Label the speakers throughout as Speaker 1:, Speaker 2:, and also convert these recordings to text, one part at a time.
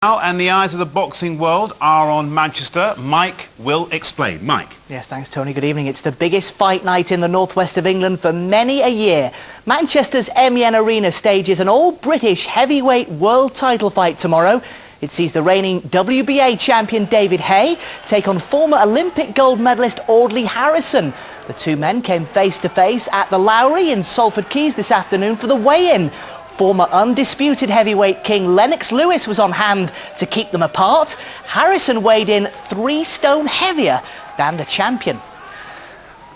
Speaker 1: And the eyes of the boxing world are on Manchester. Mike will explain. Mike.
Speaker 2: Yes, thanks, Tony. Good evening. It's the biggest fight night in the northwest of England for many a year. Manchester's MEN Arena stages an all-British heavyweight world title fight tomorrow. It sees the reigning WBA champion David Haye take on former Olympic gold medalist Audley Harrison. The two men came face-to-face at the Lowry in Salford Quays this afternoon for the weigh-in. Former undisputed heavyweight king Lennox Lewis was on hand to keep them apart. Harrison weighed in 3 stone heavier than the champion.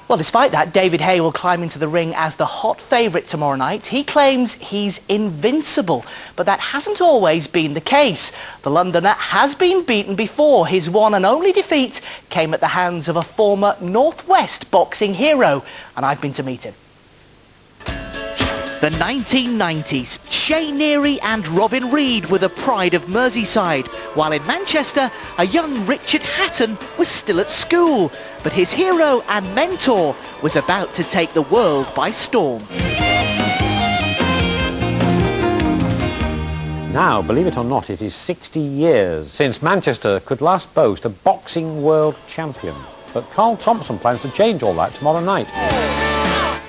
Speaker 2: Well, despite that, David Haye will climb into the ring as the hot favourite tomorrow night. He claims he's invincible, but that hasn't always been the case. The Londoner has been beaten before. His one and only defeat came at the hands of a former Northwest boxing hero, and I've been to meet him. The 1990s, Shea Neary and Robin Reid were the pride of Merseyside, while in Manchester, a young Richard Hatton was still at school, but his hero and mentor was about to take the world by storm.
Speaker 3: Now, believe it or not, it is 60 years since Manchester could last boast a boxing world champion. But Carl Thompson plans to change all that tomorrow night.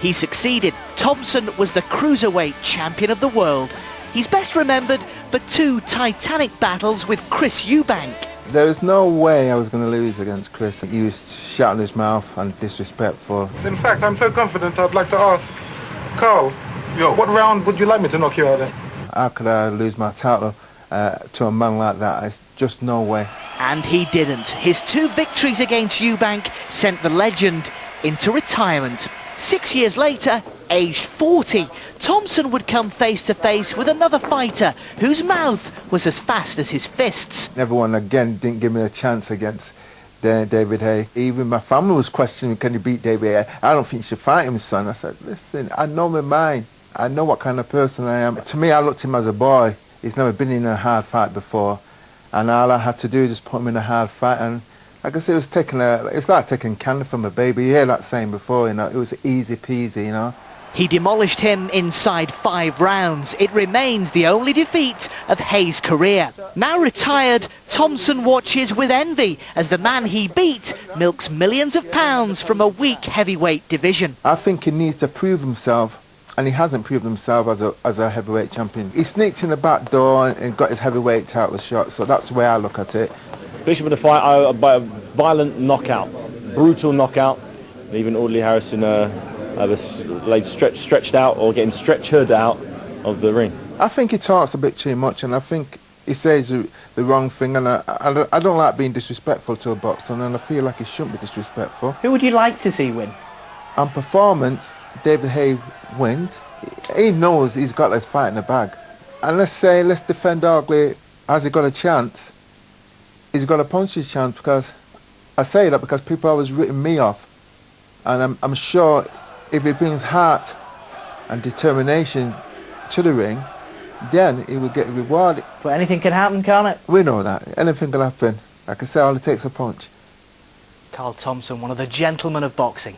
Speaker 2: He succeeded. Thompson was the cruiserweight champion of the world. He's best remembered for 2 titanic battles with Chris Eubank.
Speaker 4: There was no way I was going to lose against Chris. He was shouting his mouth and disrespectful.
Speaker 5: In fact, I'm so confident I'd like to ask Carl, what round would you like me to knock you out in?
Speaker 4: How could I lose my title to a man like that? It's just no way.
Speaker 2: And he didn't. His 2 victories against Eubank sent the legend into retirement. 6 years later, aged 40, Thompson would come face-to-face with another fighter whose mouth was as fast as his fists.
Speaker 4: Everyone again didn't give me a chance against David Haye. Even my family was questioning, can you beat David Haye? I don't think you should fight him, son. I said, listen, I know my mind. I know what kind of person I am. To me, I looked at him as a boy. He's never been in a hard fight before. And all I had to do is just put him in a hard fight. And like I said, it's like taking candy from a baby. You hear that saying before, you know, it was easy peasy, you know.
Speaker 2: He demolished him inside 5 rounds. It remains the only defeat of Haye's career. Now retired, Thompson watches with envy as the man he beat milks millions of pounds from a weak heavyweight division.
Speaker 4: I think he needs to prove himself, and he hasn't proved himself as a heavyweight champion. He sneaked in the back door and got his heavyweight title shot, so that's the way I look at it.
Speaker 6: Prediction for the fight by a violent knockout, brutal knockout. Even Audley Harrison stretched out or getting stretchered out of the ring.
Speaker 4: I think he talks a bit too much, and I think he says the wrong thing, and I don't like being disrespectful to a boxer, and I feel like he shouldn't be disrespectful.
Speaker 2: Who would you like to see win?
Speaker 4: On performance, David Haye wins. He knows he's got this fight in the bag. And let's defend Audley. Has he got a chance? He's got a puncher's chance, because I say that because people always written me off, and I'm sure if he brings heart and determination to the ring, then he will get rewarded.
Speaker 2: But anything can happen, can't it?
Speaker 4: We know that. Anything can happen. Like I say, all it takes a punch.
Speaker 2: Carl Thompson, one of the gentlemen of boxing.